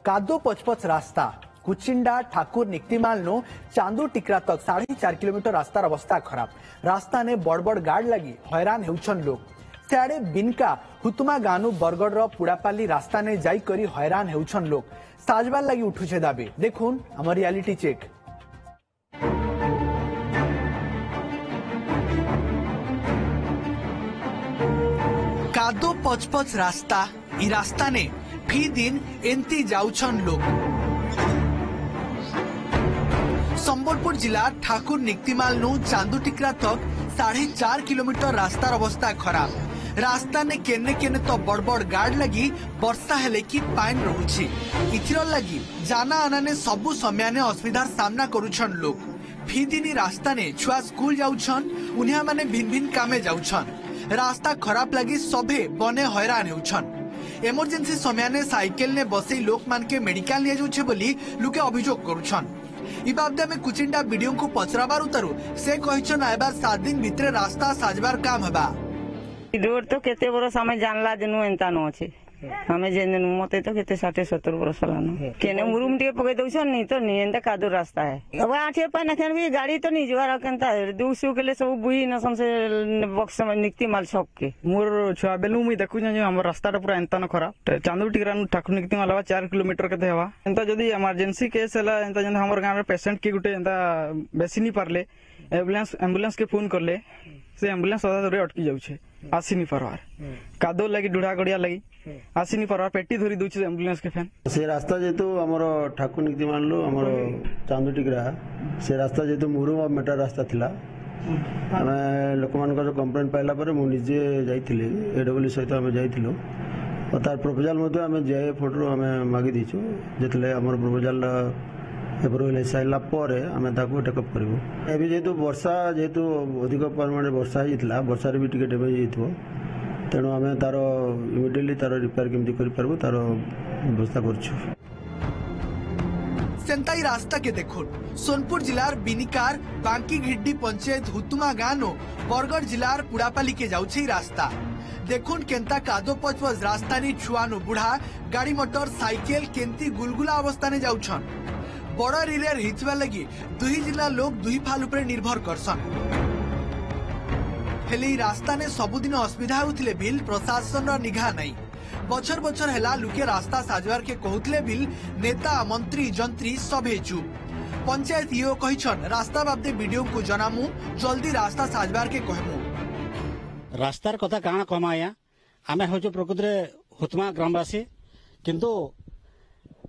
कादो पचपच रास्ता कुचिंडा ठाकुर निक्तिमाल नो चांदू टिकरा तक 4.5 किलोमीटर रास्तार अवस्था खराब। रास्ता ने बड़ बड़ गाड़ लगी हैरान हेउछन लोग। सियाड़े बिनका हुतुमा गानु बरगड़ रो पुड़ापाली रास्ता ने जाई करी हैरान हेउछन लोग। साजबार लगी उठुछे दाबी। देखुन हमर रियलिटी चेक। कादो पचपच रास्ता ई रास्ता ने फी दिन एंती जाउछन लोग। संबलपुर जिला ठाकुर निक्तिमाल नु चांदू टिकरा तक 4.5 किलोमीटर रास्तार अवस्था खराब। रास्ता ने केने केने तो बड़ बड़ गाड़ लगी वर्षा हेले कि पाइन रहुछि। इथिर लगी जाना आना ने सबु समय ने असुविधार सामना करूछन लोग। फी दिन रास्ता ने छुआ स्कूल जाउछन उन्हें माने भिन्न भिन्न कामे जाउछन। रास्ता खराब लगी सभे बने हैरान हेउछन। इमरजेंसी समय ने साइकेल ने बसई लोक मान के मेडिकल ले जाउछे बोली लोके अभियोग करूछन। ई बाबदे में कुचिंडा वीडियो को पचराबार उतारू से कहिछन आइबार 7 दिन भितरे रास्ता साजबार काम हेबा। रोड तो केते बरस हमें जानला जनु एंता न अछि। हमें जेन मते तो केते 60-70 बरस लानो केने मुरुम टे पके दउछन नहीं तो नहीं एंता कादो रास्ता है। अब आठे पे नखन भी गाड़ी तो नहीं जोर केनता 200 के ले सब बुही नसन से बक्स में निकती माल सब के मोर छुआ बेलु मुई देखु जे हमर रास्ता पूरा एंता न खराब। चांदू टिकरा ठाकुर निकती माल 4 किलोमीटर के हेवा एंता जदी इमरजेंसी केस हला एंता जन हमर गांव रे पेशेंट के गुटे एंता बेसी नहीं पारले एम्बुलेंस के फोन करले से एम्बुलेंस आधा दूर अटकी जाउछे आसी नहीं परवार। कादो लगी डुढ़ा गड़िया लगी आसी नहीं परवार पेटी धरी दूचे एम्बुलेंस के फैन से रास्ता जेतु हमर ठाकुर निकती मानलो हमर चांदू टिकरा से रास्ता जेतु मुरुम और मेटा रास्ता थिला। आमे लोक मानकर कंप्लेंट पाइला पर मु निजे जाइथिले एडब्ल्यू सहित आमे जाइथिलो और तार प्रपोजल मध्ये आमे जे फोटो आमे मागी दिछु जेतले हमर प्रपोजल एप्रुवल साइला परे आमे ताको टेकअप करबो। एबी जेतु वर्षा जेतु अधिक परिमाण वर्षा हितला वर्षा रे भी टिके डेबे हितबो तेणु आमे तारो इमिडिएटली तारो रिपेयर केमति करि परबो तारो व्यवस्था करछु। सेंताई रास्ता के देखो सोनपुर जिलार बिनिकार बांकी घिड्डी पंचायत हुतुमा गानो बरगड़ जिलार पुड़ापाली के जाउछे रास्ता। देखुन केंता कादो पचपच रास्ता नि छुआनो बुढ़ा गाड़ी मोटर साइकेल केंती गुलगुला अवस्था ने जाउछन। बड़ रिलेर हिचवा लगी दुही जिला लोग दुही फाल उपरे निर्भर करसन। हेले रास्ता ने सबुदिन असुविधा होउथिले बिल प्रशासन रो निघा नहीं। बछर बछर हेला लुके रास्ता साजवार के कहउथिले बिल नेता मंत्री जंत्री सभे चुप। पंचायत ईओ कहिछन रास्ता बाबदे वीडियो को जनामु जल्दी रास्ता साजवार के कहमु। रास्तार कथा काना कमाया आमे होजो प्रकृति हुतमा ग्रामवासी किंतु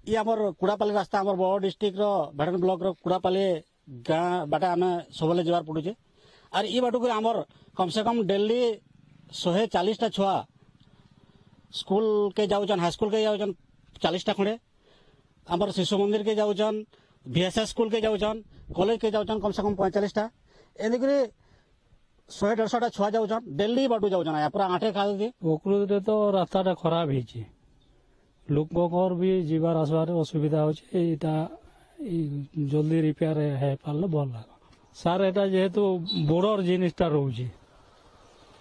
ये आमर कुड़ापाली रास्ता आमर बड़ डिस्ट्रिक्ट रो भेड़न ब्लॉक रो कुड़ापाली गाँ बाटा आमे सबले जवार पड़ुचे और ये बाटू आमर कम से कम डेली 140 छुआ स्कूल के जाऊन हाईस्कूल के जाऊन 40 खंडे आमर शिशु मंदिर के जाऊन VSS स्कूल के जाऊन कॉलेज के जाऊन कम से कम 45 एनिक 100-150 छुआ जाऊन डेली बाटू जाऊन पूरा आठे खा दे प्रकृति तो रास्ता खराब है लोक भी जीवार आसबार असुविधा होता जल्दी रिपेयर है पारे भल लग सार एटा जेहेतु बॉर्डर जिनिसटा रोचे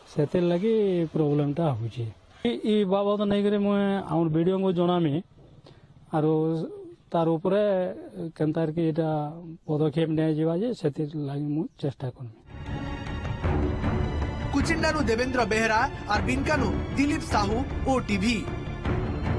से लगी प्रोब्लेमटा हो बाबद नहीं करी मुझे आम वीडियो को जनामी आरो तार उपरे केनता कि एटा पदक्षेप निया जे से लगी मु चेष्टा करमी। कुचिंडानु देवेंद्र बेहरा और बिनकानु दिलीप साहू OTV।